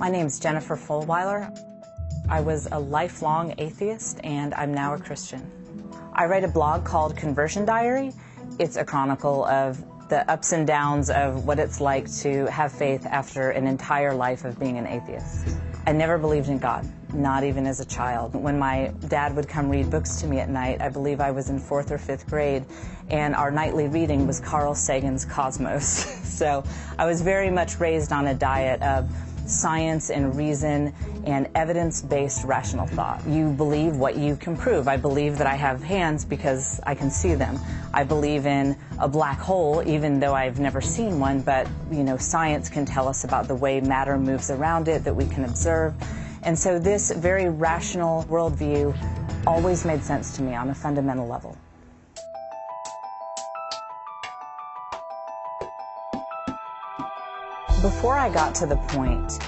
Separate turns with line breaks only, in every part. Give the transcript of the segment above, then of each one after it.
My name's Jennifer Fulweiler. I was a lifelong atheist, and I'm now a Christian. I write a blog called Conversion Diary. It's a chronicle of the ups and downs of what it's like to have faith after an entire life of being an atheist. I never believed in God, not even as a child. When my dad would come read books to me at night, I believe I was in 4th or 5th grade, and our nightly reading was Carl Sagan's Cosmos. So I was very much raised on a diet of science and reason and evidence-based rational thought. You believe what you can prove. I believe that I have hands because I can see them. I believe in a black hole, even though I've never seen one, but science can tell us about the way matter moves around it that we can observe. And so this very rational worldview always made sense to me on a fundamental level. Before I got to the point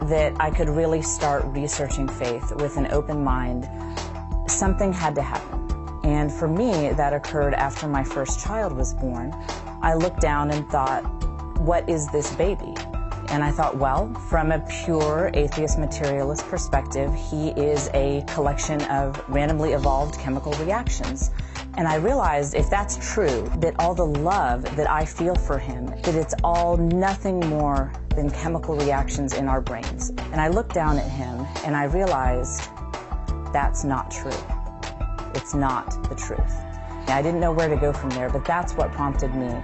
that I could really start researching faith with an open mind, something had to happen. And for me, that occurred after my first child was born. I looked down and thought, what is this baby? And I thought, well, from a pure atheist materialist perspective, he is a collection of randomly evolved chemical reactions. And I realized if that's true, that all the love that I feel for him, that it's all nothing more than chemical reactions in our brains. And I looked down at him and I realized that's not true. It's not the truth. I didn't know where to go from there, but that's what prompted me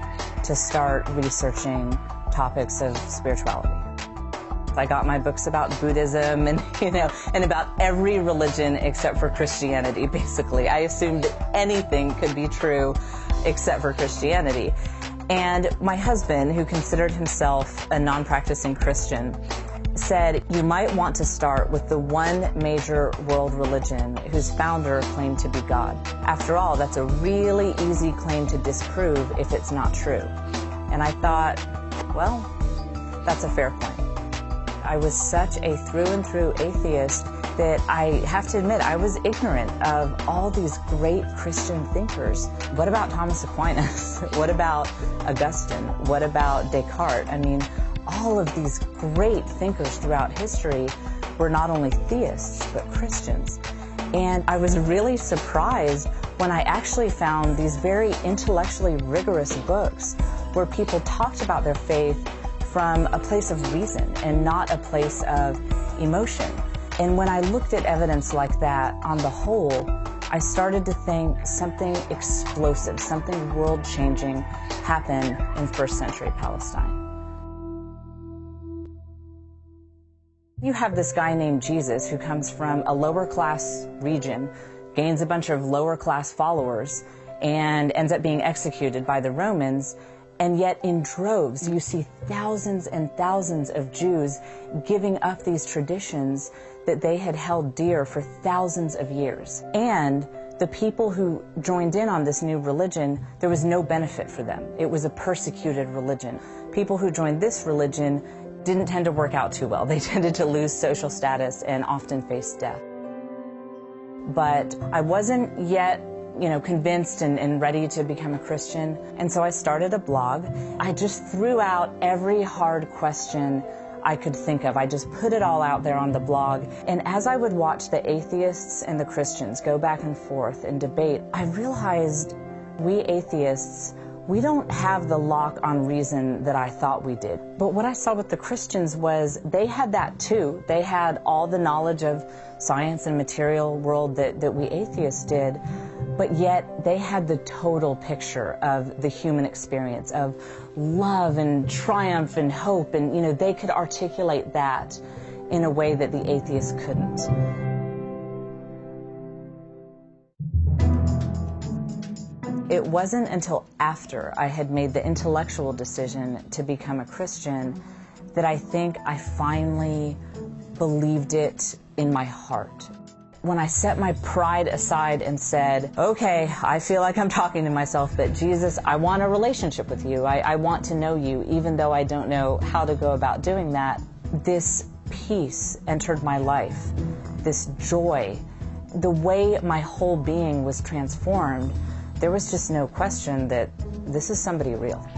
to start researching topics of spirituality. I got my books about Buddhism and about every religion except for Christianity, basically. I assumed that anything could be true except for Christianity. And my husband, who considered himself a non-practicing Christian, said, you might want to start with the one major world religion whose founder claimed to be God. After all, that's a really easy claim to disprove if it's not true. And I thought, well, that's a fair point. I was such a through and through atheist that I have to admit I was ignorant of all these great Christian thinkers. What about Thomas Aquinas? What about Augustine? What about Descartes? I mean, all of these great thinkers throughout history were not only theists, but Christians. And I was really surprised when I actually found these very intellectually rigorous books where people talked about their faith from a place of reason and not a place of emotion. And when I looked at evidence like that on the whole, I started to think something explosive, something world-changing happened in first century Palestine. You have this guy named Jesus who comes from a lower class region, gains a bunch of lower class followers, and ends up being executed by the Romans. And yet in droves, you see thousands and thousands of Jews giving up these traditions that they had held dear for thousands of years. And the people who joined in on this new religion, there was no benefit for them. It was a persecuted religion. People who joined this religion didn't tend to work out too well. They tended to lose social status and often face death. But I wasn't yet convinced and ready to become a Christian. And so I started a blog. I just threw out every hard question I could think of. I just put it all out there on the blog. And as I would watch the atheists and the Christians go back and forth and debate, I realized we atheists, we don't have the lock on reason that I thought we did. But what I saw with the Christians was they had that too. They had all the knowledge of science and material world that we atheists did. But yet they had the total picture of the human experience, of love and triumph and hope, and they could articulate that in a way that the atheists couldn't. It wasn't until after I had made the intellectual decision to become a Christian that I think I finally believed it in my heart. When I set my pride aside and said, okay, I feel like I'm talking to myself, but Jesus, I want a relationship with you. I want to know you, even though I don't know how to go about doing that. This peace entered my life, this joy, the way my whole being was transformed. There was just no question that this is somebody real.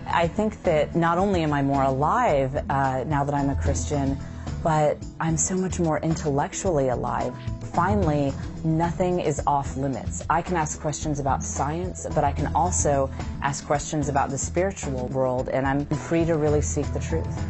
I think that not only am I more alive now that I'm a Christian, but I'm so much more intellectually alive. Finally, nothing is off limits. I can ask questions about science, but I can also ask questions about the spiritual world, and I'm free to really seek the truth.